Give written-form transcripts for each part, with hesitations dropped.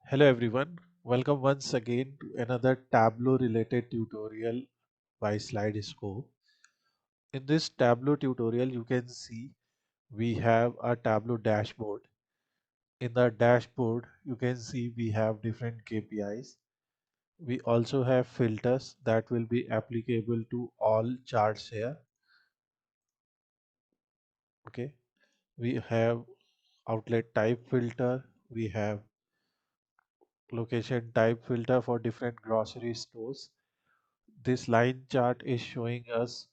Hello everyone, welcome once again to another Tableau related tutorial by SlideScope. In this Tableau tutorial you can see we have a Tableau dashboard. In the dashboard you can see we have different KPIs. We also have filters that will be applicable to all charts here. Okay, we have outlet type filter, we have location type filter for different grocery stores. This line chart is showing us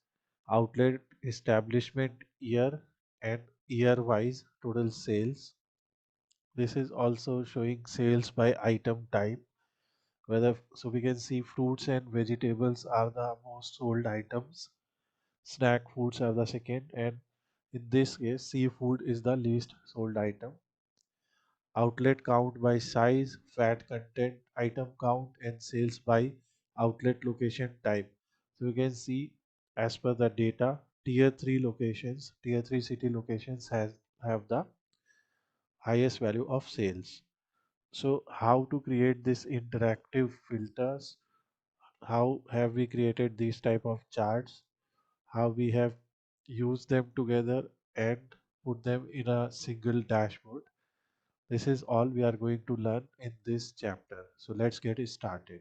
outlet establishment year and year wise total sales. This is also showing sales by item type. Whether so we can see fruits and vegetables are the most sold items, snack foods are the second, and in this case seafood is the least sold item. Outlet count by size, fat content, item count, and sales by outlet location type. So you can see as per the data, tier 3 locations, tier 3 city locations have the highest value of sales. So how to create this interactive filters? How have we created these type of charts? How we have used them together and put them in a single dashboard? This is all we are going to learn in this chapter. So let's get started.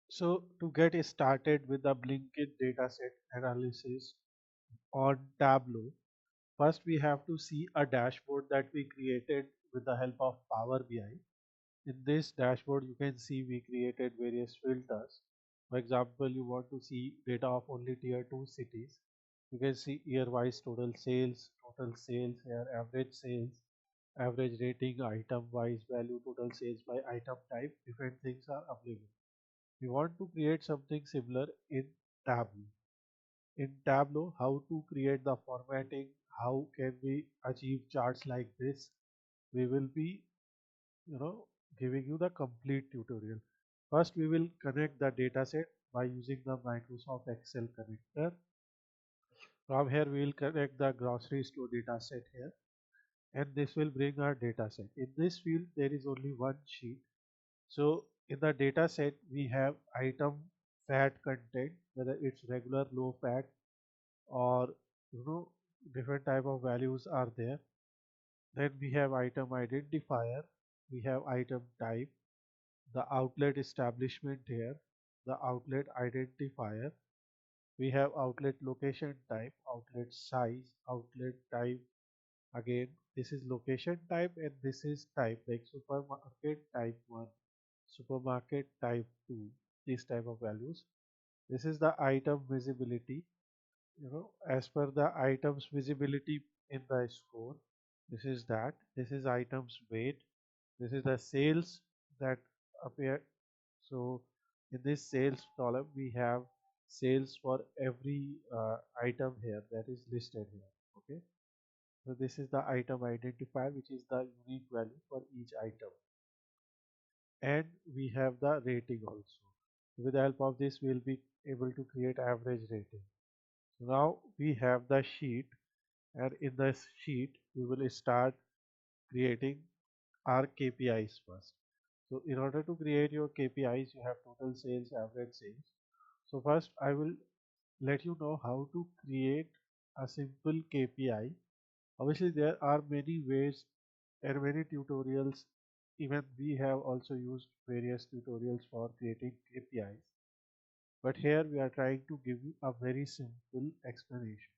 So to get started with the Blinkit dataset analysis on Tableau, first we have to see a dashboard that we created with the help of Power BI. In this dashboard, you can see we created various filters. For example, you want to see data of only tier 2 cities. You can see year-wise total sales here, average rating, item-wise value, total sales by item type. Different things are available. We want to create something similar in Tableau. In Tableau, how to create the formatting, how can we achieve charts like this? We will be you know giving you the complete tutorial. First we will connect the dataset by using the Microsoft Excel connector. From here we will connect the grocery store dataset here, and this will bring our dataset. In this field there is only one sheet. So in the dataset we have item fat content, whether it's regular low fat or you know different type of values are there. Then we have item identifier, we have item type, the outlet establishment here, the outlet identifier, we have outlet location type, outlet size, outlet type. Again, this is location type and this is type like supermarket type 1, supermarket type 2, these type of values. This is the item visibility, as per the items visibility in the score. This is that. This is items weight. This is the sales that appear. So in this sales column, we have sales for every item here that is listed here. Okay. So this is the item identifier, which is the unique value for each item. And we have the rating also. With the help of this, we will be able to create average rating. So now we have the sheet, and in this sheet, we will start creating our KPIs first. So in order to create your KPIs, you have total sales, average sales. So first I will let you know how to create a simple KPI. Obviously there are many ways and many tutorials. Even we have also used various tutorials for creating KPIs. But here we are trying to give you a very simple explanation.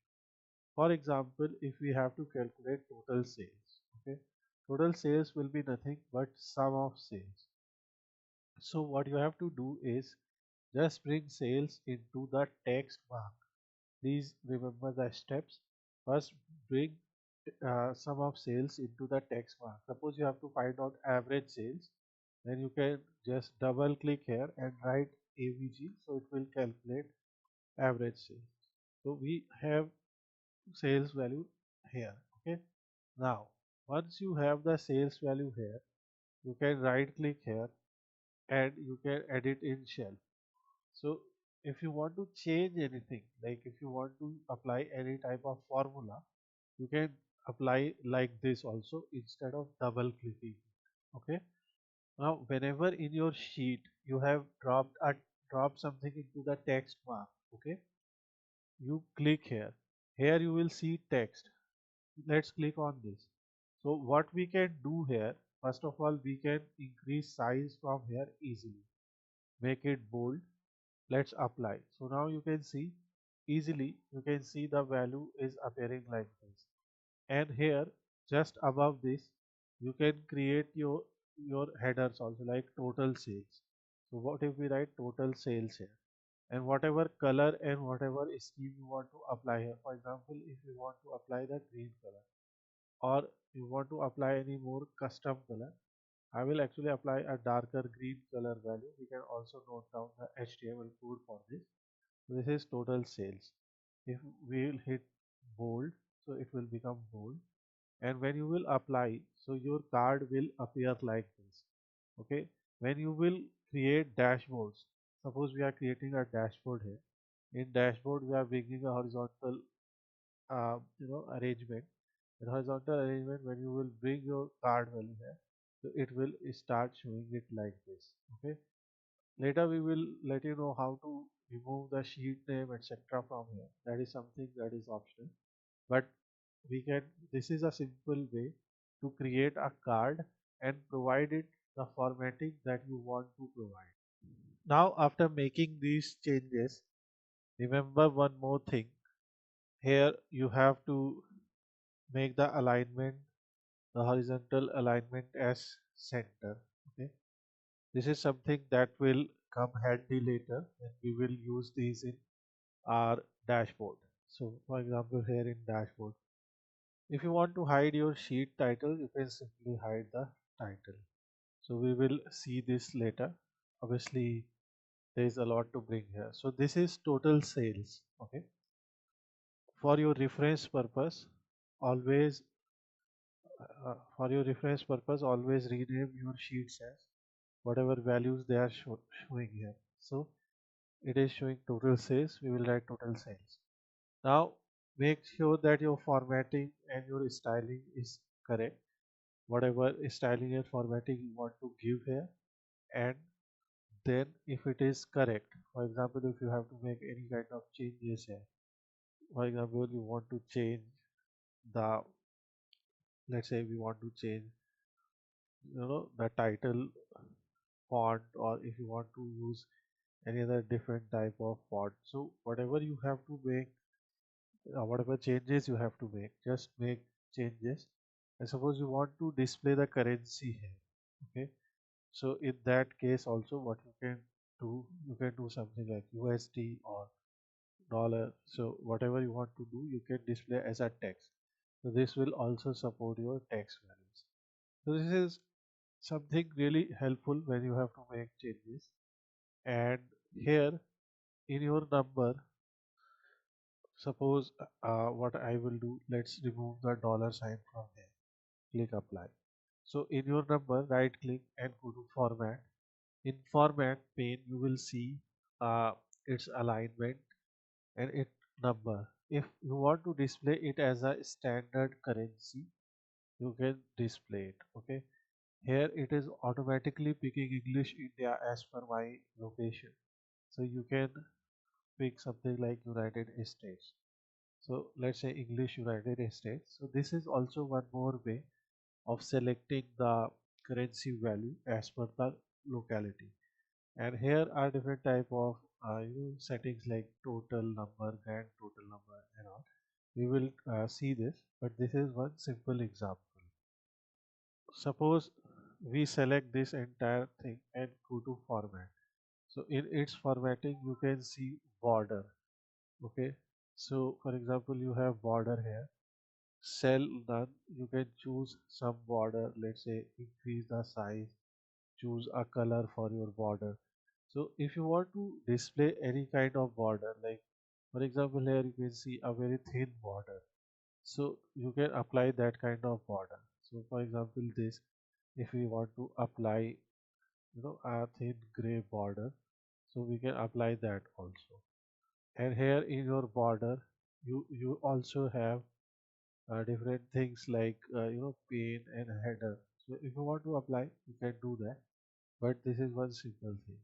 For example, if we have to calculate total sales, okay, total sales will be nothing but sum of sales. So what you have to do is just bring sales into the text mark. Please remember the steps. First, bring sum of sales into the text mark. Suppose you have to find out average sales, then you can just double click here and write AVG, so it will calculate average sales. So we have sales value here. Okay. Now, once you have the sales value here, you can right click here and you can edit in shell. So if you want to change anything, like if you want to apply any type of formula, you can apply like this also instead of double clicking. Okay. Now, whenever in your sheet you have dropped something into the text mark, okay, you click here. Here you will see text. Let's click on this. So what we can do here, first of all, we can increase size from here easily. Make it bold. Let's apply. So now you can see easily, you can see the value is appearing like this. And here, just above this, you can create your headers also, like total sales. So what if we write total sales here? And whatever color and whatever scheme you want to apply here. For example, if you want to apply the green color, or you want to apply any more custom color, I will actually apply a darker green color value. We can also note down the HTML code for this. This is total sales. If we will hit bold, so it will become bold. And when you will apply, so your card will appear like this. Okay. When you will create dashboards, suppose we are creating a dashboard here. In dashboard, we are bringing a horizontal arrangement. In horizontal arrangement, when you will bring your card value here, so it will start showing it like this. Okay. Later we will let you know how to remove the sheet name, etc. from here. That is something that is optional. But we can, this is a simple way to create a card and provide it the formatting that you want to provide. Now after making these changes, remember one more thing. Here you have to make the alignment, the horizontal alignment as center. Okay. This is something that will come handy later, and we will use these in our dashboard. So for example, here in dashboard, if you want to hide your sheet title, you can simply hide the title. So we will see this later. Obviously, there is a lot to bring here. So this is total sales. Okay. For your reference purpose, always always rename your sheets as whatever values they are showing here. So it is showing total sales. We will write total sales. Now make sure that your formatting and your styling is correct. Whatever styling and formatting you want to give here, and then if it is correct, for example, if you have to make any kind of changes here, for example, you want to change the, let's say we want to change, the title font, or if you want to use any other different type of font. So whatever you have to make, whatever changes you have to make, just make changes. And suppose you want to display the currency here. Okay. So in that case also, what you can do something like USD or dollar. So whatever you want to do, you can display as a text. So this will also support your text values. So this is something really helpful when you have to make changes. And here in your number, suppose what I will do, let's remove the dollar sign from here. Click apply. So in your number, right click and go to format. In format pane, you will see its alignment and its number. If you want to display it as a standard currency, you can display it. Okay. Here it is automatically picking English India as per my location. So you can pick something like United States. So let's say English United States. So this is also one more way of selecting the currency value as per the locality. And here are different type of settings like total number, grand total number, and all. We will see this, but this is one simple example. Suppose we select this entire thing and go to format. So in its formatting, you can see border. Okay. So for example, you have border here. Cell none. You can choose some border. Let's say increase the size. Choose a color for your border. So if you want to display any kind of border, like for example here you can see a very thin border. So you can apply that kind of border. So for example this, if we want to apply a thin gray border, so we can apply that also. And here in your border, you also have different things like pane and header. So if you want to apply, you can do that. but this is one simple thing.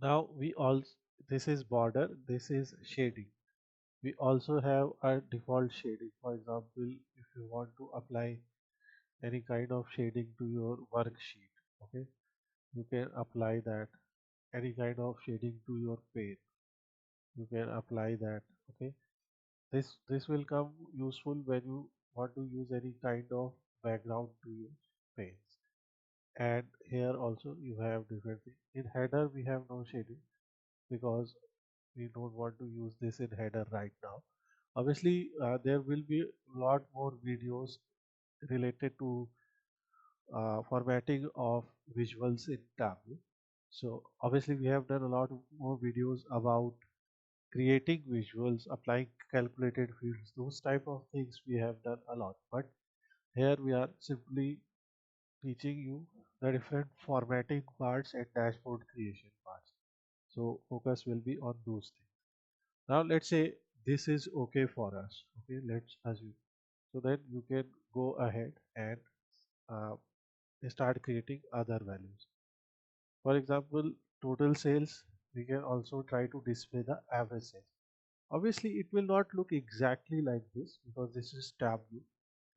Now we also, this is border, this is shading. We also have a default shading. For example, if you want to apply any kind of shading to your worksheet, okay, you can apply that. Any kind of shading to your pane, you can apply that. Okay, this will come useful when you want to use any kind of background to your panes. And here also you have different things. In header we have no shading because we don't want to use this in header right now. Obviously, there will be a lot more videos related to formatting of visuals in Tableau. So obviously we have done a lot more videos about creating visuals, applying calculated fields, those type of things we have done a lot. But here we are simply teaching you the different formatting parts and dashboard creation parts. So focus will be on those things. Now let's say this is okay for us. Okay, let's assume. So then you can go ahead and uh, start creating other values. For example, total sales, we can also try to display the average sales. Obviously, it will not look exactly like this because this is Tableau.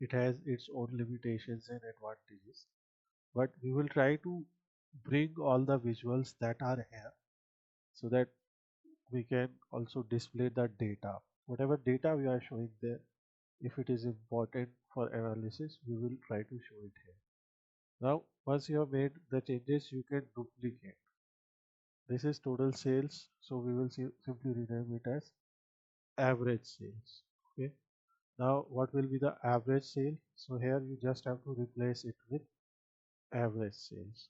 It has its own limitations and advantages. But we will try to bring all the visuals that are here so that we can also display the data. Whatever data we are showing there, if it is important for analysis, we will try to show it here. Now, once you have made the changes, you can duplicate. This is total sales, so we will simply rename it as average sales. Okay. Now, what will be the average sale? So here you just have to replace it with average sales,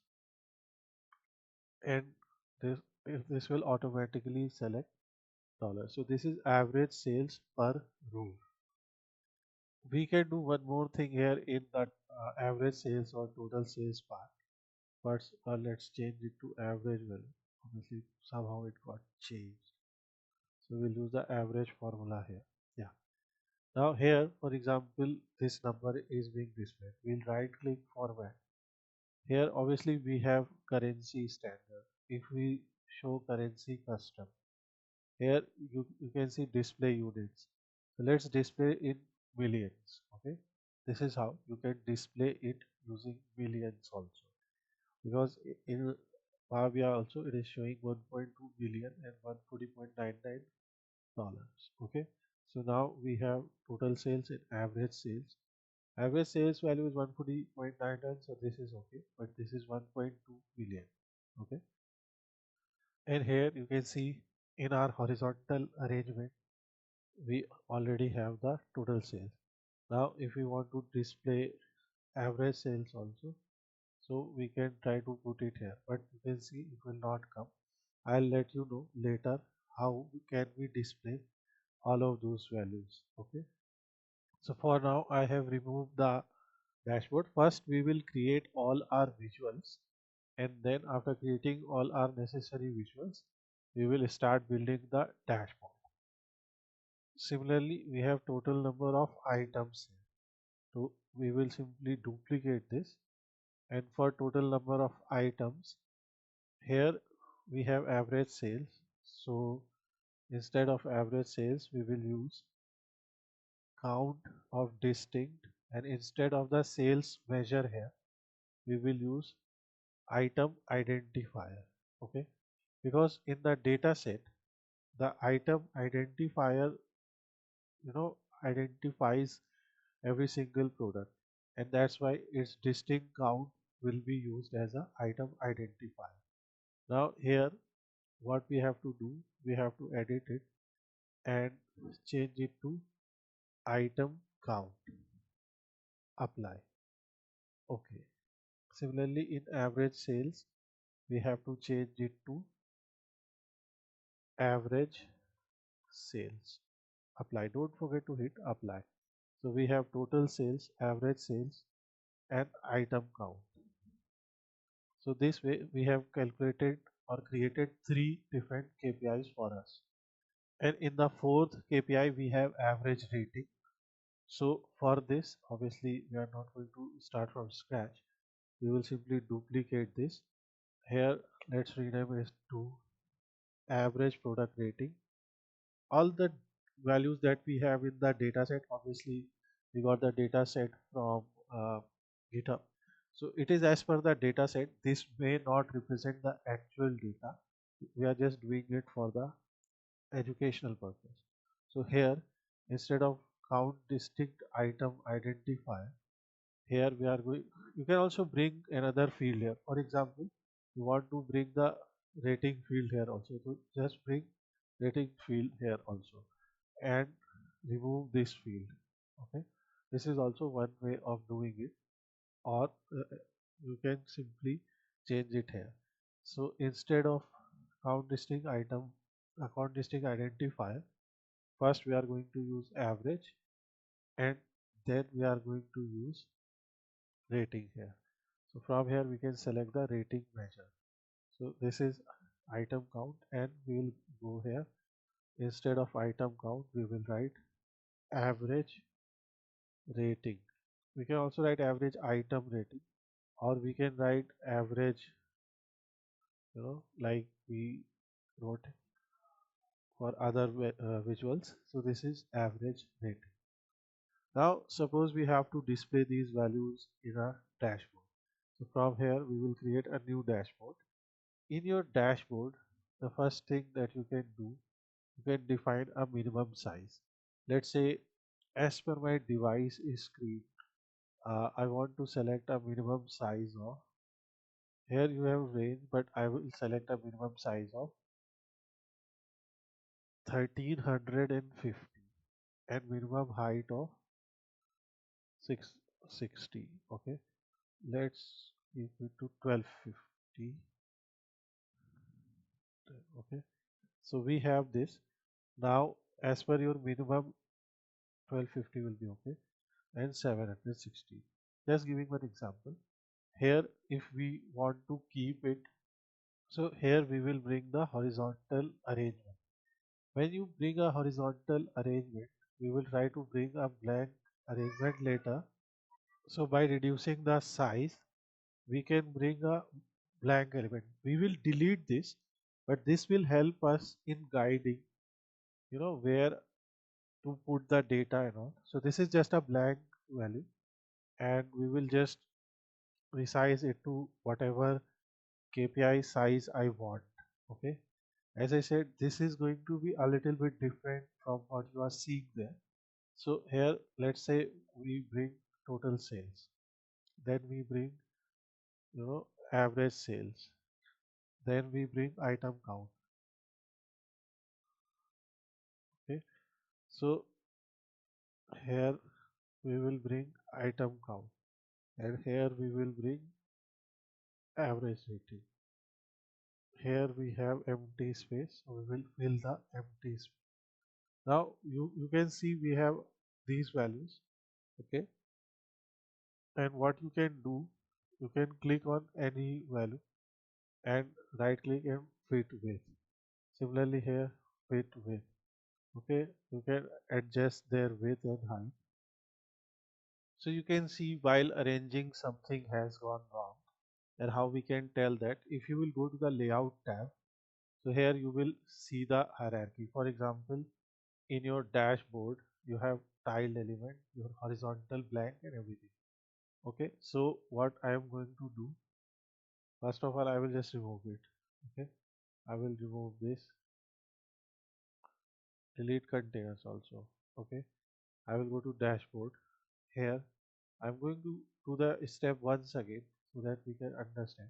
and this this will automatically select dollar. So this is average sales per row. We can do one more thing here in that average sales or total sales part. But let's change it to average value. Obviously, somehow it got changed. So we'll use the average formula here. Yeah. Now here, for example, this number is being displayed. We'll right click format. Here obviously we have currency standard. If we show currency custom, here you can see display units. So let's display in millions. Okay, this is how you can display it using millions also. Because in Power BI also it is showing 1.2 billion and 140.99 dollars. Okay, so now we have total sales and average sales. Average sales value is 140.99, so this is okay, but this is 1.2 billion. Okay, and here you can see in our horizontal arrangement we already have the total sales. Now if we want to display average sales also, so we can try to put it here, but you can see it will not come. I'll let you know later how can we display all of those values. Okay, so for now I have removed the dashboard. First we will create all our visuals, and then after creating all our necessary visuals we will start building the dashboard. Similarly, we have total number of items here. So we will simply duplicate this, and for total number of items, here we have average sales. So instead of average sales we will use count of distinct, and instead of the sales measure here we will use item identifier. Okay, because in the data set the item identifier, identifies every single product, and that's why its distinct count will be used as a item identifier. Now here what we have to do, we have to edit it and change it to item count. Apply. Okay, similarly in average sales we have to change it to average sales. Apply. Don't forget to hit apply. So we have total sales, average sales, and item count. So this way we have calculated or created three different KPIs for us. And in the fourth KPI we have average rating. So for this obviously we are not going to start from scratch. we will simply duplicate this. Here, let's rename it to average product rating. All the values that we have in the data set, obviously we got the data set from GitHub. So it is as per the data set. This may not represent the actual data. We are just doing it for the educational purpose. So here, instead of count distinct item identifier, here we are going, you can also bring another field here. For example, you want to bring the rating field here also. So just bring rating field here also and remove this field. Okay, this is also one way of doing it, or you can simply change it here. So instead of count distinct item, count distinct identifier, first we are going to use average, and then we are going to use rating here. So from here we can select the rating measure. So this is item count, and we will go here. Instead of item count, we will write average rating. We can also write average item rating, or we can write average, like we wrote for other visuals. So this is average rating. Now suppose we have to display these values in a dashboard. So from here we will create a new dashboard. In your dashboard, the first thing that you can do, you can define a minimum size. Let's say, as per my device is screen, I want to select a minimum size of, here you have range, but I will select a minimum size of 1350 and minimum height of 660. Okay, let's keep it to 1250. Okay, so we have this. Now as per your minimum, 1250 will be okay, and 760. Just giving one example. Here if we want to keep it, so here we will bring the horizontal arrangement. When you bring a horizontal arrangement, we will try to bring a blank arrangement later. So by reducing the size, we can bring a blank element. We will delete this, but this will help us in guiding, where to put the data and all. So this is just a blank value, and we will just resize it to whatever KPI size I want. Okay. As I said, this is going to be a little bit different from what you are seeing there. So here, let's say we bring total sales, then we bring, average sales, then we bring item count. Okay. So here we will bring item count, and here we will bring average rating. Here we have empty space, so we will fill the empty space. Now you can see we have these values. Okay, and what you can do, you can click on any value and right click and fit with. Similarly here, fit with. Okay, you can adjust their width and height. So you can see while arranging something has gone wrong, and how we can tell that. If you will go to the layout tab, so here you will see the hierarchy. For example, in your dashboard you have tiled element, your horizontal blank and everything. Okay, so what I am going to do, first of all I will just remove it. Okay, I will remove this, delete containers also. Okay, I will go to dashboard. Here I'm going to do the step once again so that we can understand.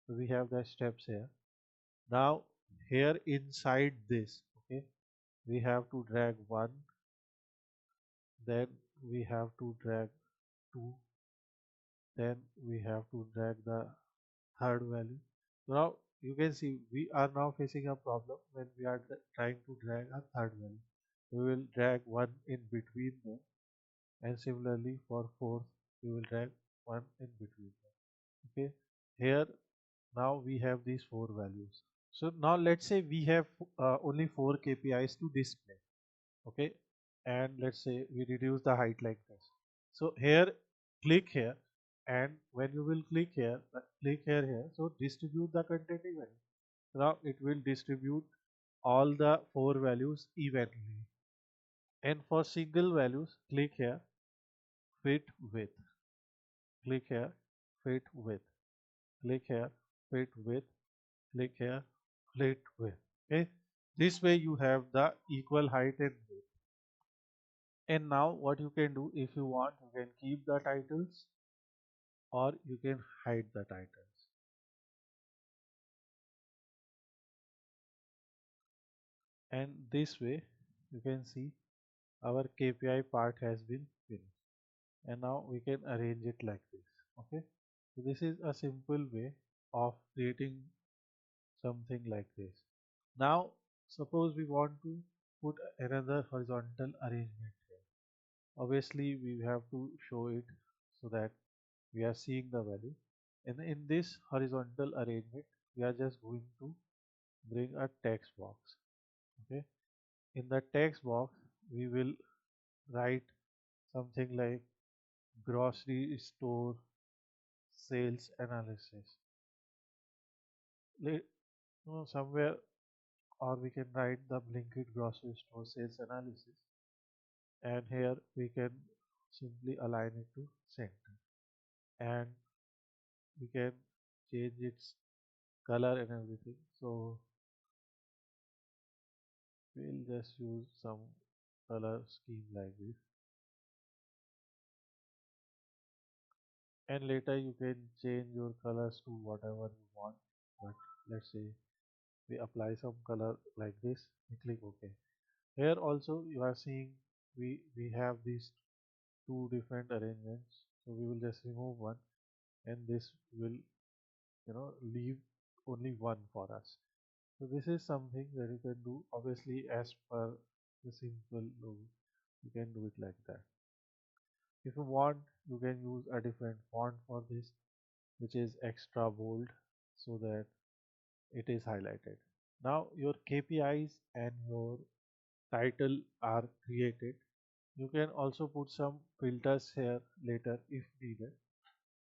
So we have the steps here. Now here inside this, okay, we have to drag one, then we have to drag two, then we have to drag the third value. Now you can see we are now facing a problem when we are trying to drag a third value. We will drag one in between them, and similarly for fourth we will drag one in between them. Okay, here now we have these four values. So now let's say we have only four KPIs to display. Okay, and let's say we reduce the height like this. So here, click here, and when you will click here, so distribute the content evenly. Now it will distribute all the four values evenly. And for single values, click here, fit with, click here, fit with, click here, fit with, click here, fit with. Okay, this way you have the equal height and width. And now what you can do, if you want, you can keep the titles or you can hide the titles. And this way you can see our KPI part has been finished. And now we can arrange it like this. Okay, so this is a simple way of creating something like this. Now suppose we want to put another horizontal arrangement here. Obviously we have to show it so that we are seeing the value. And in this horizontal arrangement we are just going to bring a text box. Okay, in the text box we will write something like grocery store sales analysis. Somewhere, or we can write the Blinkit grocery store sales analysis, and here we can simply align it to center, and we can change its color and everything. So we'll just use some color scheme like this, and later you can change your colors to whatever you want. But let's say we apply some color like this, we click OK. Here also you are seeing we have these two different arrangements, so we will just remove one, and this will leave only one for us. So this is something that you can do. Obviously as per the simple logo, you can do it like that. If you want, you can use a different font for this, which is extra bold, so that it is highlighted. Now your KPIs and your title are created. You can also put some filters here later if needed.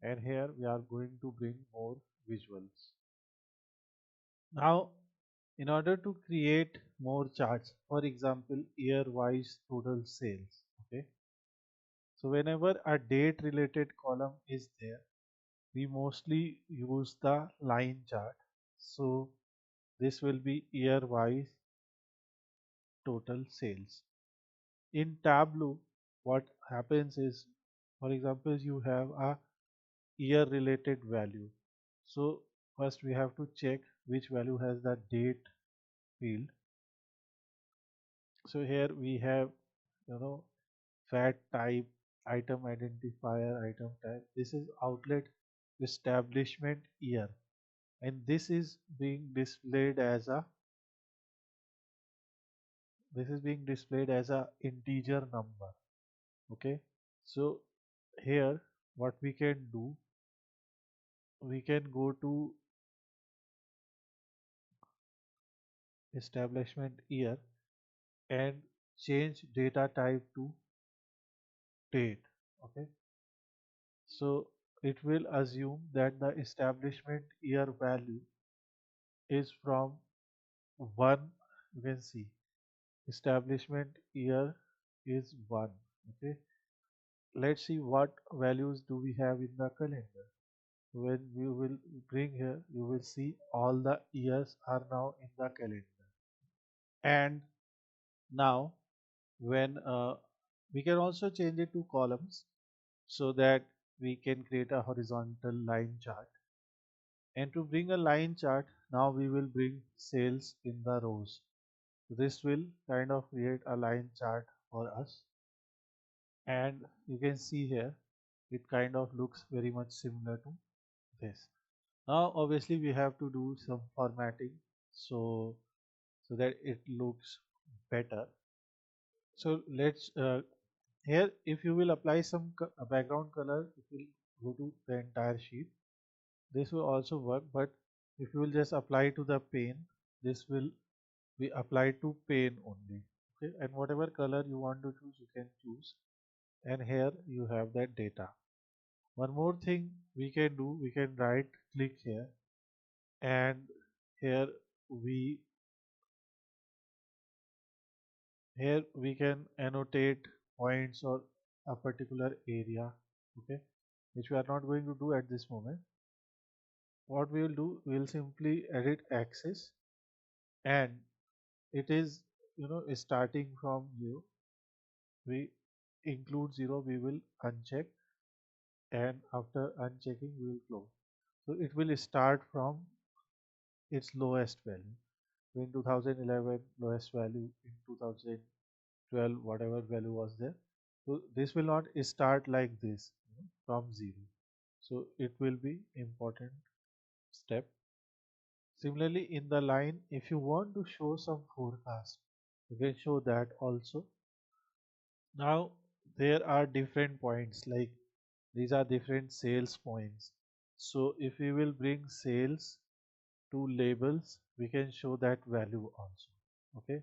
And here we are going to bring more visuals. Now, in order to create more charts, for example, year-wise total sales. Okay. So whenever a date related column is there, we mostly use the line chart. So this will be year-wise total sales. In Tableau, what happens is, for example, you have a year related value. So first we have to check which value has the date field. So here we have, fat type, item identifier, item type. This is outlet establishment year, and this is being displayed as a integer number. Okay, so here what we can do, we can go to establishment year and change data type to date. Okay, so it will assume that the establishment year value is from 1. You can see establishment year is 1. Okay, let's see what values do we have in the calendar. When you will bring here, you will see all the years are now in the calendar. And now when we can also change it to columns, so that we can create a horizontal line chart. And to bring a line chart, now we will bring sales in the rows. This will kind of create a line chart for us, and you can see here it kind of looks very much similar to this. Now obviously we have to do some formatting, so that it looks better. So let's here, if you will apply some background color, it will go to the entire sheet. This will also work, but if you will just apply to the pane, this will be applied to pane only. Okay, and whatever color you want to choose, you can choose. And here you have that data. One more thing we can do, we can right click here, and here we here we can annotate points or a particular area, okay, which we are not going to do at this moment. What we will do, we will simply edit axis, and it is, starting from 0. We include 0, we will uncheck, and after unchecking we will close. So it will start from its lowest value. So in 2011 lowest value, in 2012 whatever value was there. So this will not start like this, from 0. So it will be important step. Similarly, in the line, if you want to show some forecast, you can show that also. Now there are different points, like these are different sales points. So if we will bring sales to labels, we can show that value also. Okay,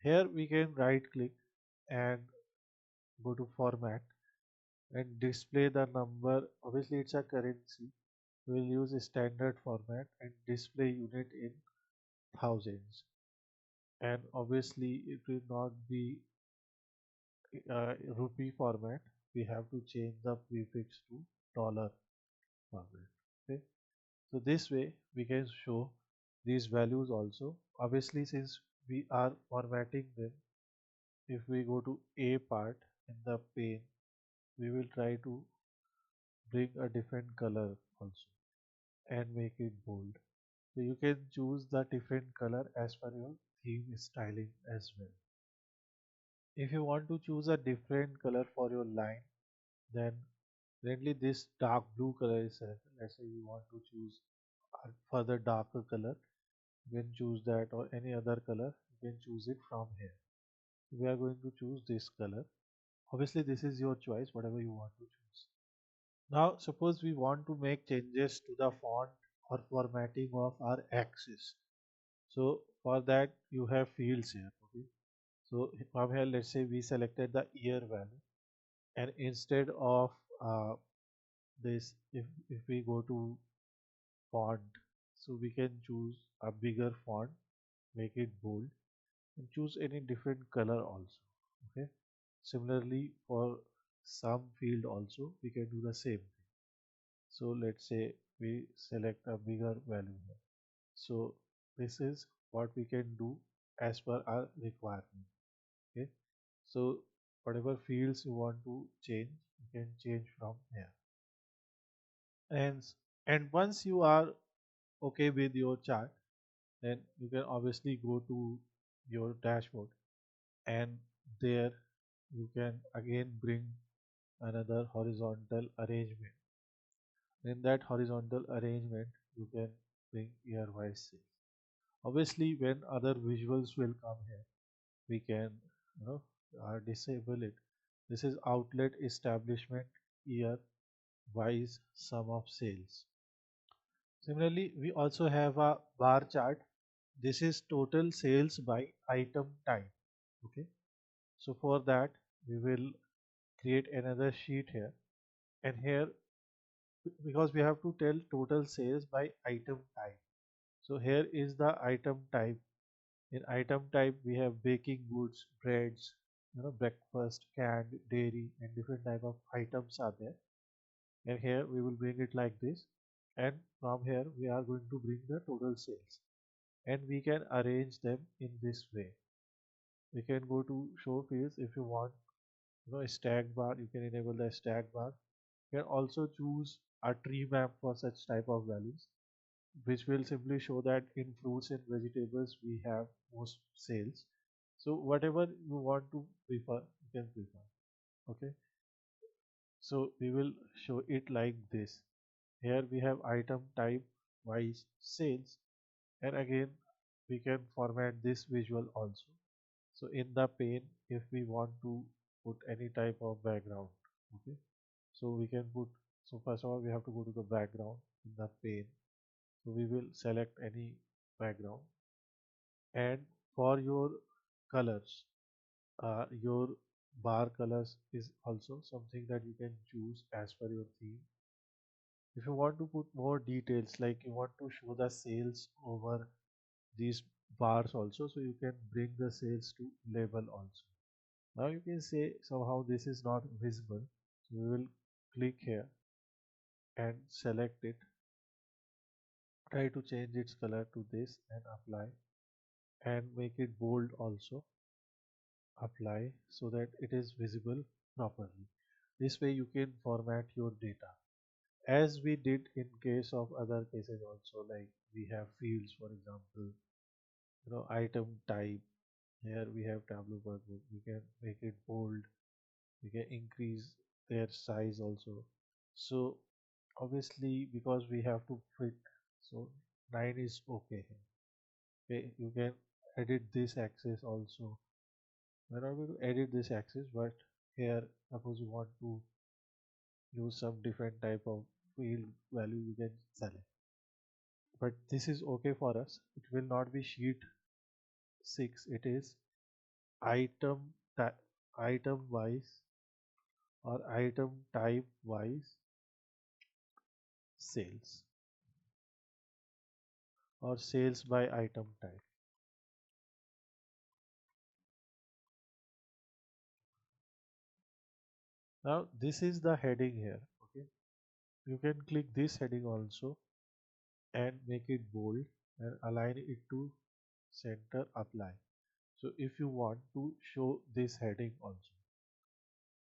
here we can right click and go to format and display the number. Obviously it's a currency, we will use a standard format and display unit in thousands, and obviously it will not be rupee format. We have to change the prefix to dollar format. Okay, so this way we can show these values also. Obviously, since we are formatting them, if we go to a part in the pane, we will try to bring a different color also and make it bold. So you can choose the different color as per your theme styling as well. If you want to choose a different color for your line, then currently this dark blue color is selected. Let's say you want to choose a further darker color, you can choose that, or any other color, you can choose it from here. We are going to choose this color. Obviously this is your choice, whatever you want to choose. Now suppose we want to make changes to the font or formatting of our axis. So for that you have fields here. Okay, so from here, let's say we selected the year value, and instead of this, if we go to font, so we can choose a bigger font, make it bold, and choose any different color also. Okay, similarly for some field also we can do the same thing. So let's say we select a bigger value here. So this is what we can do as per our requirement. Okay, so whatever fields you want to change, you can change from here. And once you are okay with your chart, then you can obviously go to your dashboard, and there you can again bring another horizontal arrangement. In that horizontal arrangement you can bring year wise sales. Obviously when other visuals will come here, we can, you know disable it. This is outlet establishment year wise sum of sales. Similarly, we also have a bar chart. This is total sales by item type. Okay, so for that we will create another sheet here, and here, because we have to tell total sales by item type, so here is the item type. In item type we have baking goods, breads, breakfast, canned, dairy, and different type of items are there. And here we will bring it like this, and from here we are going to bring the total sales, and we can arrange them in this way. We can go to show fields. If you want, a stack bar, you can enable the stack bar. You can also choose a tree map for such type of values, which will simply show that in fruits and vegetables we have most sales. So whatever you want to prefer, you can prefer. Okay, so we will show it like this. Here we have item type wise sales, and again we can format this visual also. So in the pane, if we want to put any type of background, okay, so we can put, so first of all we have to go to the background in the pane. So we will select any background, and for your colors, your bar colors is also something that you can choose as per your theme. If you want to put more details, like you want to show the sales over these bars also, so you can bring the sales to label also. Now you can say somehow this is not visible, so we will click here and select it, try to change its color to this and apply, and make it bold also, apply, so that it is visible properly. This way you can format your data as we did in case of other cases also, like we have fields, for example, item type. Here we have Tableau workbook, we can make it bold, we can increase their size also. So obviously because we have to fit, so 9 is okay here. Okay, you can edit this axis also. We're not going to edit this axis, but here suppose you want to use some different type of field value, you can select. But this is okay for us. It will not be sheet 6, it is item item wise or item type wise sales, or sales by item type. Now this is the heading here. Okay, you can click this heading also and make it bold and align it to center, apply. So if you want to show this heading also,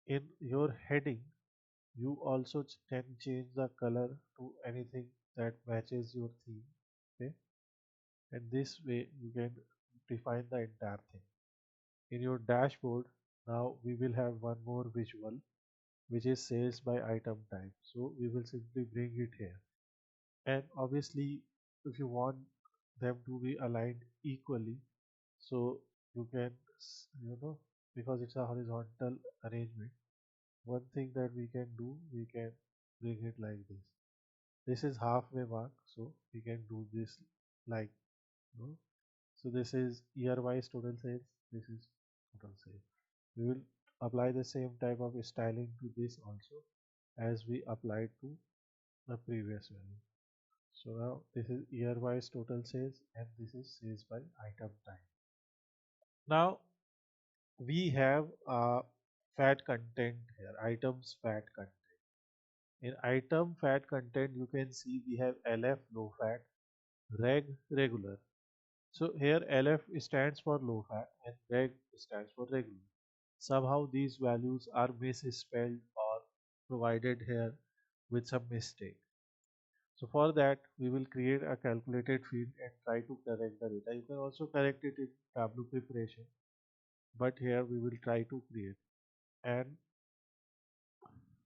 in your heading you also can change the color to anything that matches your theme. Okay, and this way you can define the entire thing. In your dashboard, now we will have one more visual, which is sales by item type. So we will simply bring it here. And obviously, if you want them to be aligned equally, so you can, because it's a horizontal arrangement, one thing that we can do, we can bring it like this. This is halfway mark, so we can do this like, you know. So this is year-wise total sales. This is total sales. We will apply the same type of styling to this also as we applied to the previous value. So now this is year-wise total sales and this is sales by item type. Now we have fat content here, items fat content. In item fat content, you can see we have LF low fat, reg regular. So here LF stands for low fat and reg stands for regular. Somehow these values are misspelled or provided here with some mistake. So for that we will create a calculated field and try to correct the data. You can also correct it in Tableau preparation, but here we will try to create, and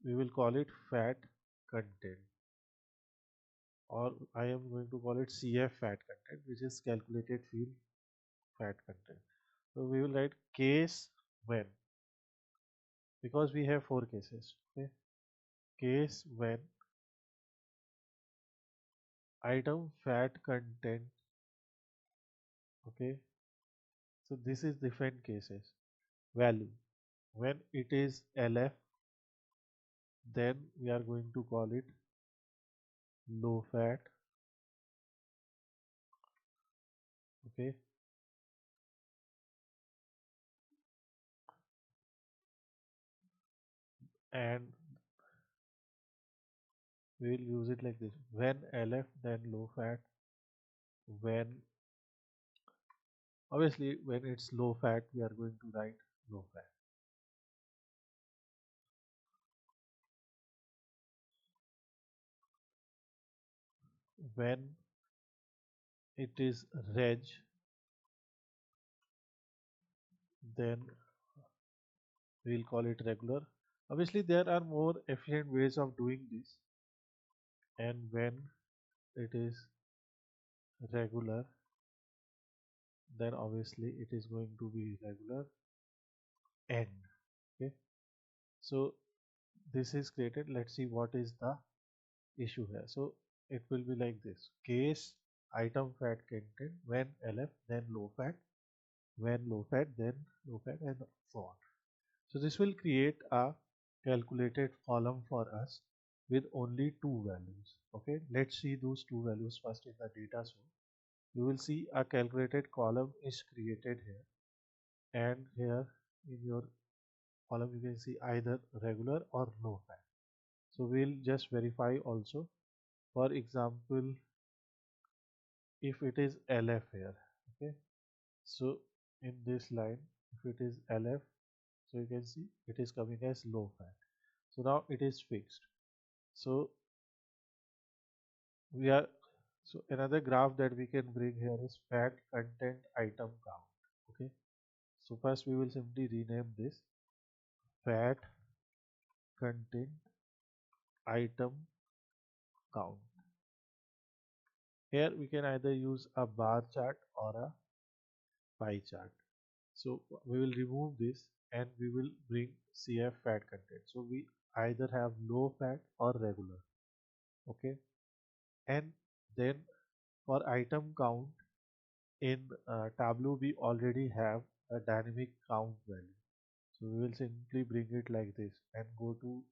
we will call it fat content, or I am going to call it CF fat content, which is calculated field fat content. So we will write case when, because we have 4 cases. Okay, case when item fat content. Okay, so this is different cases. Value, when it is LF, then we are going to call it low fat. Okay, and we will use it like this: when LF, then low fat. When, obviously when it's low fat, we are going to write low fat. When it is reg, then we'll call it regular. Obviously there are more efficient ways of doing this. And when it is regular, then obviously it is going to be regular end. Okay, so this is created. Let's see what is the issue here. So it will be like this: case item fat content, when LF, then low fat, when low fat, then low fat, and so on. So this will create a calculated column for us, with only two values. Okay, let's see those two values first in the data source. You will see a calculated column is created here, and here in your column you can see either regular or low fat. So we'll just verify also. For example, if it is LF here, okay, so in this line, if it is LF, so you can see it is coming as low fat. So now it is fixed. So we are, so another graph that we can bring here is fat content item count. Okay, so first we will simply rename this fat content item count. Here we can either use a bar chart or a pie chart. So we will remove this and we will bring CF fat content. So we either have low fat or regular. Okay, and then for item count in Tableau we already have a dynamic count value. So we will simply bring it like this and go to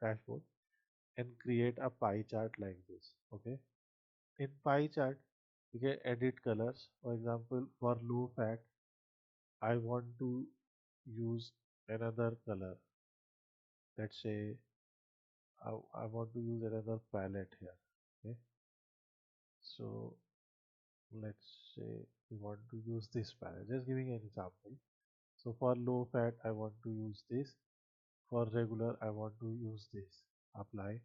dashboard and create a pie chart like this. Okay, in pie chart you can edit colors. For example, for low fat I want to use another color. Let's say I want to use another palette here. Okay, so let's say we want to use this palette. Just giving an example. So for low fat I want to use this. For regular I want to use this. Apply.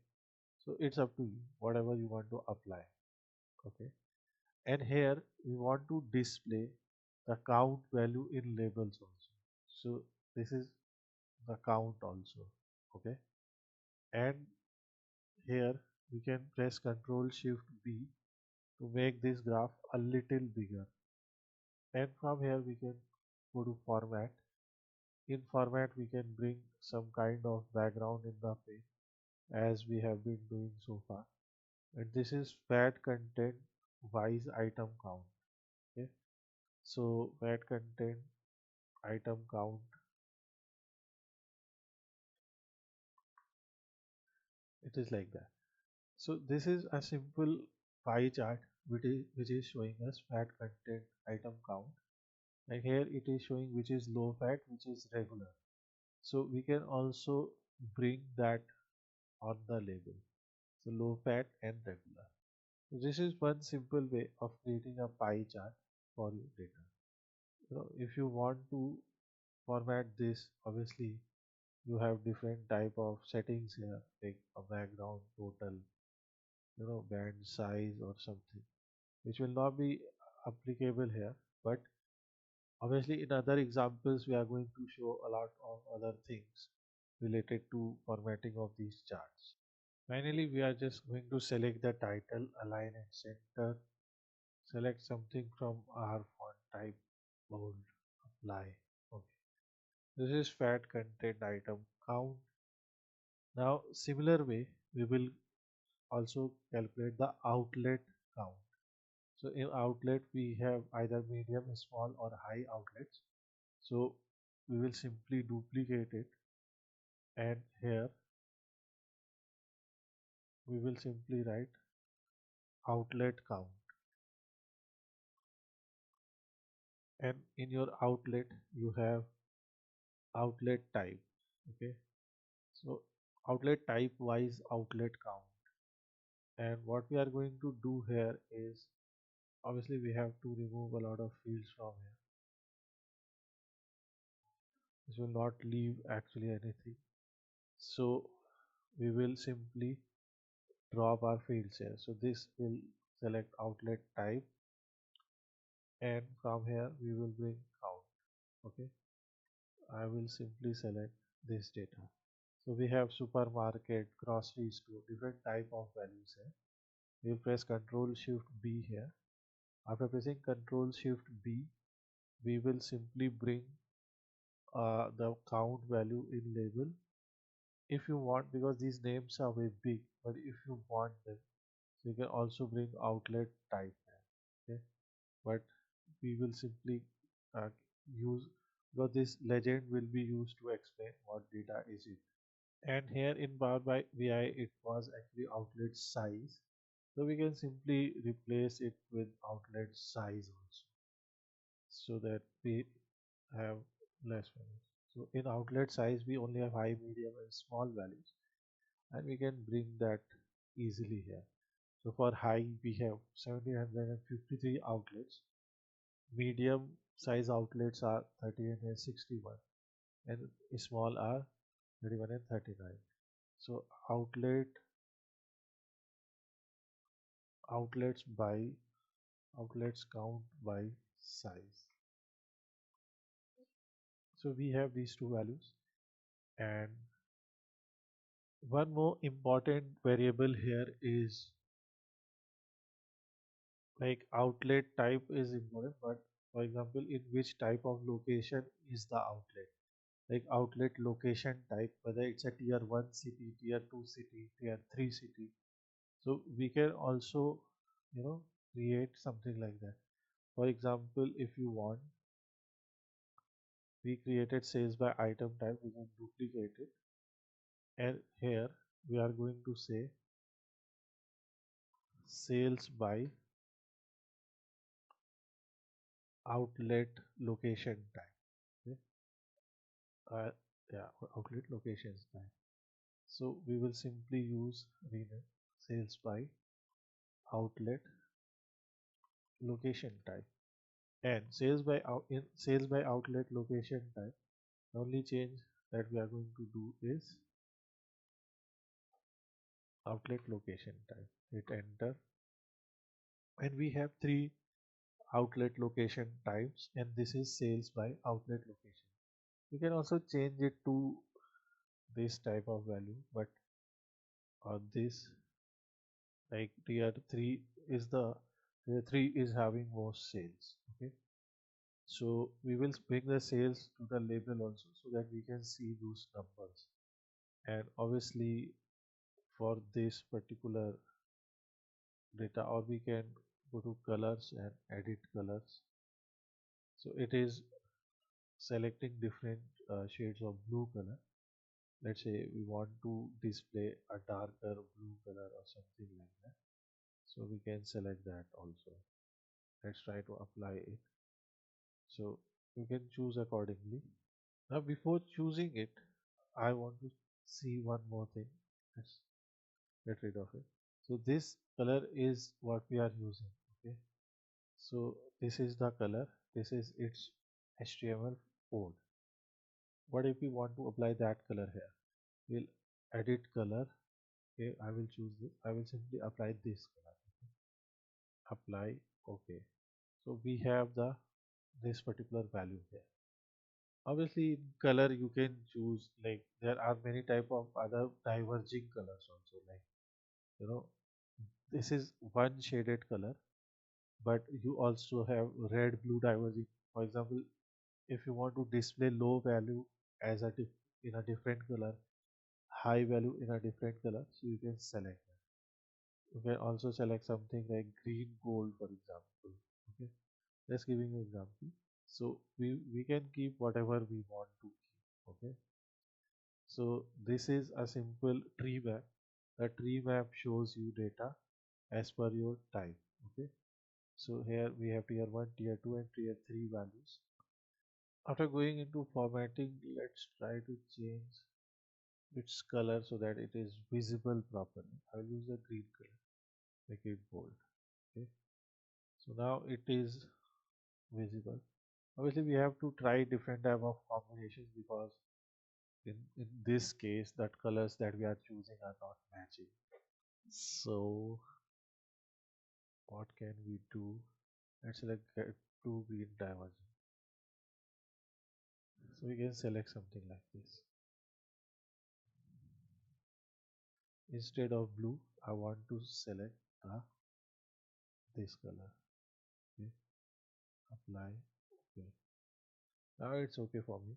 So it's up to you, whatever you want to apply. Okay, and here we want to display the count value in labels also. So this is the count also. Okay, and here we can press Ctrl Shift B to make this graph a little bigger, and from here we can go to format. In format we can bring some kind of background in the page as we have been doing so far, and this is fat content wise item count. Okay, so fat content item count, it is like that. So this is a simple pie chart which is showing us fat content item count, and here it is showing which is low fat, which is regular. So we can also bring that on the label. So low fat and regular. So this is one simple way of creating a pie chart for your data. If you want to format this, obviously you have different type of settings here, like a background, total, band size or something, which will not be applicable here. But obviously in other examples we are going to show a lot of other things related to formatting of these charts. Finally, we are just going to select the title, align and center, select something from our font type, bold, apply. Okay. This is fat content item count. Now, similar way, we will also calculate the outlet count. So in outlet, we have either medium, small or high outlets. So we will simply duplicate it, and here we will simply write outlet count, and in your outlet you have outlet type. Okay, so outlet type wise outlet count, and what we are going to do here is, obviously we have to remove a lot of fields from here. This will not leave actually anything, so we will simply drop our fields here. So this will select outlet type, and from here we will bring count. Okay, I will simply select this data. So we have supermarket, grocery store, different type of values here. We will press Ctrl Shift B here. After pressing Ctrl Shift B, we will simply bring the count value in label. If you want, because these names are very big, but if you want them, so you can also bring outlet type here. Okay, but we will simply uh, use, because this legend will be used to explain what data is it. And here in Power BI, it was actually outlet size. So we can simply replace it with outlet size also, so that we have less values. So in outlet size, we only have high, medium, and small values, and we can bring that easily here. So for high, we have 1753 outlets. Medium size outlets are 38 and 61, and small are 31 and 39. So outlets by outlets count by size. So we have these two values, and one more important variable here is like outlet type is important, but for example, in which type of location is the outlet? Like outlet location type, whether it's a tier 1 city, tier 2 city, tier 3 city. So we can also, you know, create something like that. For example, if you want, we created sales by item type, we can duplicate it, and here we are going to say sales by outlet location type. Okay? uh, yeah, outlet locations type. So we will simply use rename sales by outlet location type, and in sales by outlet location type, the only change that we are going to do is outlet location type. Hit enter, and we have three outlet location types, and this is sales by outlet location. You can also change it to this type of value, but on this, like tier 3 is having most sales. Okay, so we will bring the sales to the label also, so that we can see those numbers. And obviously for this particular data, or we can go to colors and edit colors. So it is selecting different shades of blue color. Let's say we want to display a darker blue color or something like that, so we can select that also. Let's try to apply it. So you can choose accordingly. Now before choosing it, I want to see one more thing. Let's get rid of it. So this color is what we are using. Okay, so this is the color, this is its HTML code. What if we want to apply that color here? We'll edit color. Okay, I will choose this. I will simply apply this color. Apply. Okay, so we have the this particular value here. Obviously in color you can choose, like there are many type of other diverging colors also, like, you know, this is one shaded color, but you also have red blue diverging. For example, if you want to display low value as in a different color, high value in a different color, so you can select that. You can also select something like green gold, for example. Okay, just giving you example. So we can keep whatever we want to keep. Okay, so this is a simple tree map. The tree map shows you data as per your type. Okay, so here we have tier 1, tier 2, and tier 3 values. After going into formatting, let's try to change its color so that it is visible properly. I'll use a green color, make it bold. Okay, so now it is visible. Obviously we have to try different type of combinations, because in this case that colors that we are choosing are not matching. So what can we do? Let's select get two green divergent. So we can select something like this. Instead of blue, I want to select this color. Okay, apply. Okay, now it's okay for me.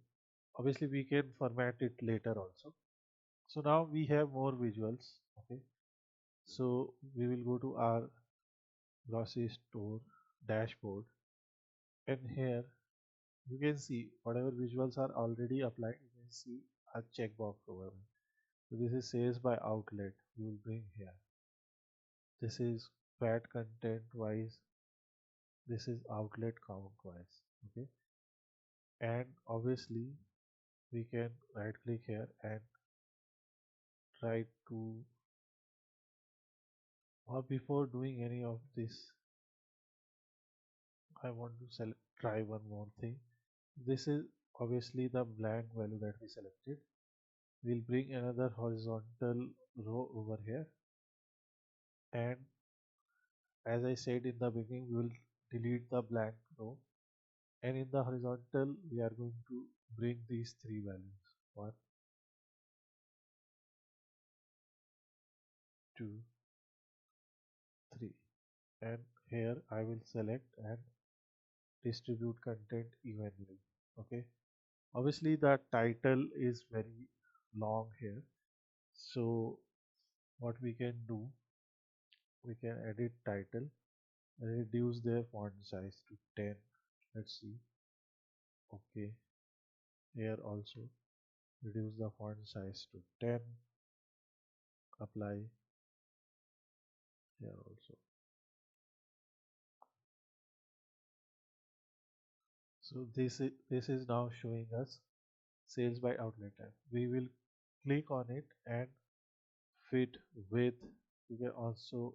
Obviously we can format it later also. So now we have more visuals. Okay, so we will go to our grocery store dashboard, and here you can see whatever visuals are already applied. You can see a checkbox over it. So this is sales by outlet. We will bring here. This is fat content wise. This is outlet count wise. Okay. And obviously we can right click here and try to, or before doing any of this, I want to try one more thing. This is obviously the blank value that we selected. We'll bring another horizontal row over here, and as I said in the beginning, we will delete the blank row, and in the horizontal we are going to bring these three values: 1, 2, 3. And here I will select and distribute content evenly. Okay, obviously the title is very long here, so what we can do, we can edit title, reduce their font size to 10. Let's see. Okay, here also reduce the font size to 10. Apply here also. So this is now showing us sales by outlet type. We will click on it and fit with. You can also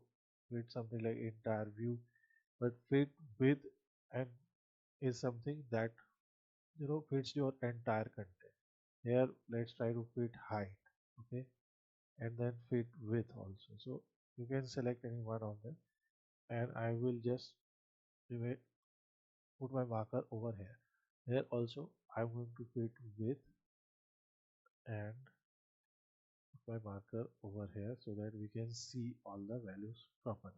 fit something like entire view, but fit with and is something that fits your entire content. Here let's try to fit height. Okay, and then fit width also. So you can select any one of them, and I will just put my marker over here. Here also I'm going to fit width and put my marker over here so that we can see all the values properly.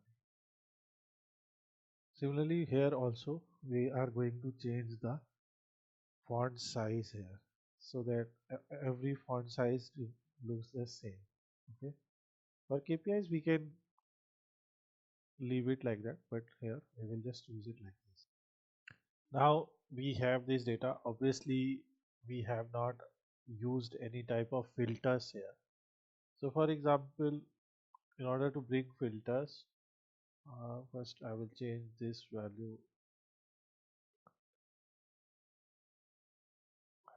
Similarly here also we are going to change the font size here so that every font size looks the same. Okay, for KPIs we can leave it like that, but here we will just use it like this. Now we have this data. Obviously we have not used any type of filters here. So for example, in order to bring filters, first I will change this value.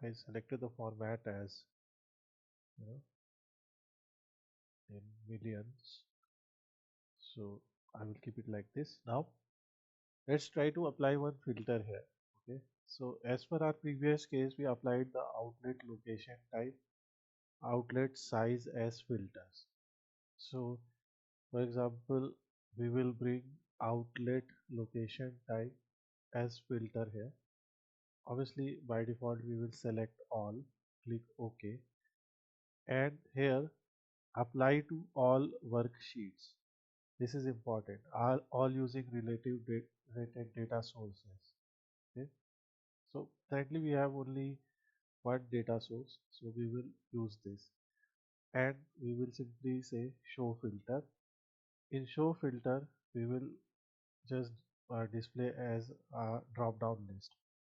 I selected the format as you know in millions, so I will keep it like this. Now let's try to apply one filter here. Okay, so as per our previous case, we applied the outlet location type, outlet size as filters. So for example, we will bring outlet location type as filter here. Obviously by default we will select all, click OK, and here apply to all worksheets. This is important. All using related data sources. Okay. So currently we have only one data source, so we will use this, and we will simply say show filter. In show filter, we will just display as a drop down list,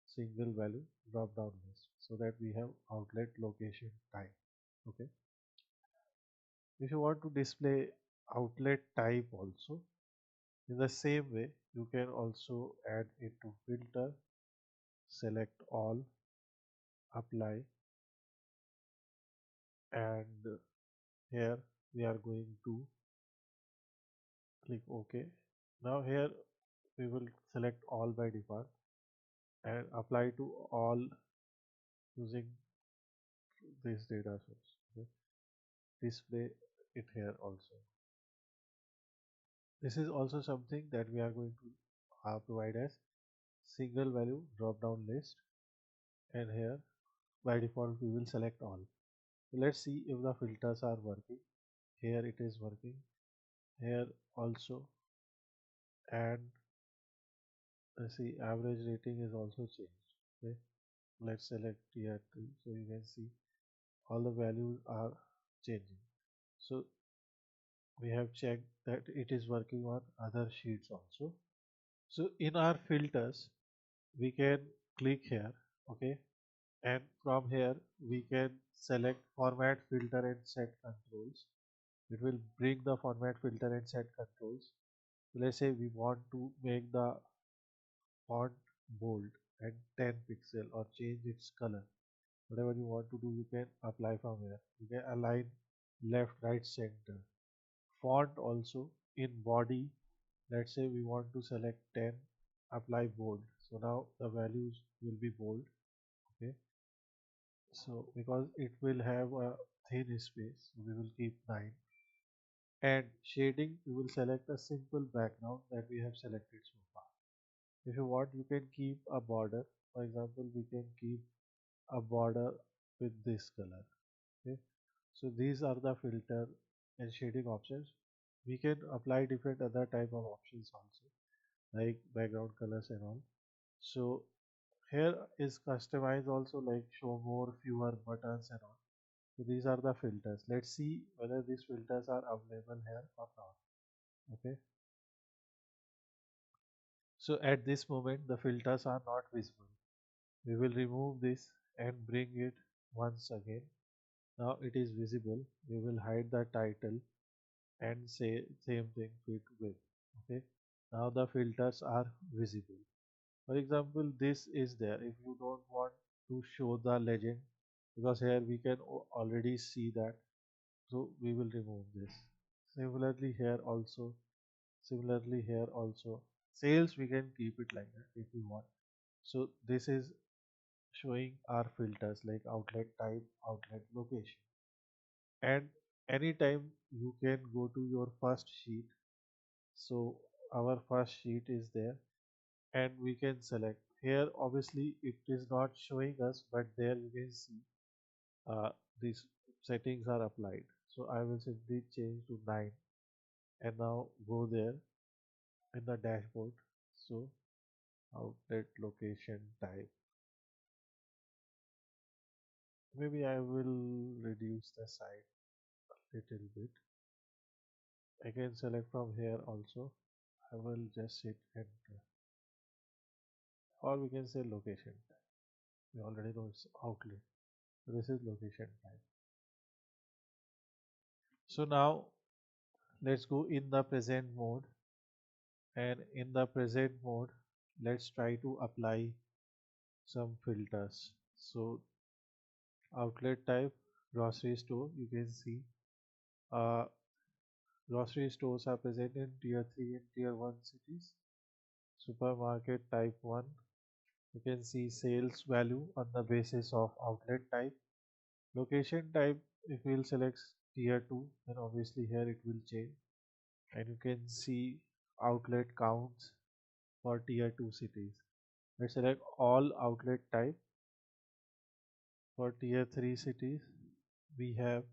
single value drop down list, so that we have outlet location type. Okay, if you want to display outlet type also, in the same way you can also add into filter, select all, apply, and here we are going to click OK. Now here we will select all by default and apply to all using this data source. Okay. Display it here also. This is also something that we are going to provide as single value drop down list, and here by default we will select all. So let's see if the filters are working. Here it is working, here also, and let's see average rating is also changed. Okay, let's select tier 2 so you can see all the values are changing. So we have checked that it is working on other sheets also. So in our filters we can click here. Okay, and from here we can select format, filter and set controls. It will bring the format, filter and set controls. So let's say we want to make the font bold and 10 pixel or change its color. Whatever you want to do, you can apply from here. You can align left, right, center. Font also in body, let's say we want to select 10, apply bold. So now the values will be bold. Okay, so because it will have a thin space, we will keep 9. And shading, we will select a simple background that we have selected so far. If you want, you can keep a border. For example, we can keep a border with this color. Okay, so these are the filter and shading options. We can apply different other type of options also, like background colors and all. So here is customize also, like show more, fewer buttons and all. So these are the filters. Let's see whether these filters are available here or not. Okay, so at this moment the filters are not visible. We will remove this and bring it once again. Now it is visible. We will hide the title and say same thing fit with. Okay, now the filters are visible. For example, this is there. If you don't want to show the legend, because here we can already see that, so we will remove this. Similarly here also, similarly here also. Sales, we can keep it like that if we want. So this is showing our filters like outlet type, outlet location. And anytime you can go to your first sheet. So our first sheet is there and we can select. Here obviously it is not showing us, but there you can see these settings are applied. So I will simply change to 9 and now go there in the dashboard. So outlet location type. Maybe I will reduce the size a little bit. I can select from here also. I will just hit enter. Or we can say location type. We already know it's outlet. So this is location type. So now let's go in the present mode, and in the present mode let's try to apply some filters. So outlet type, grocery store, you can see uh, grocery stores are present in tier 3 and tier 1 cities. Supermarket type 1, you can see sales value on the basis of outlet type. Location type, if we'll select tier 2, then obviously here it will change, and you can see outlet counts for tier 2 cities. Let's select all outlet type. For tier 3 cities, we have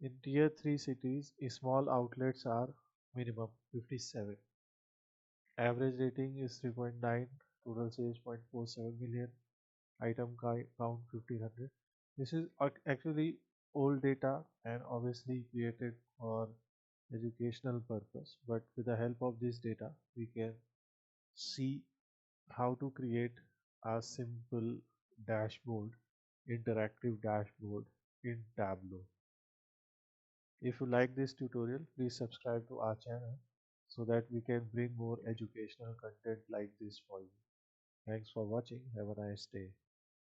in tier 3 cities, small outlets are minimum 57. Average rating is 3.9, total sales 0.47 million, item count 1500. This is actually old data and obviously created for educational purpose, but with the help of this data, we can see how to create a simple dashboard, interactive dashboard in Tableau. If you like this tutorial, please subscribe to our channel so that we can bring more educational content like this for you. Thanks for watching. Have a nice day.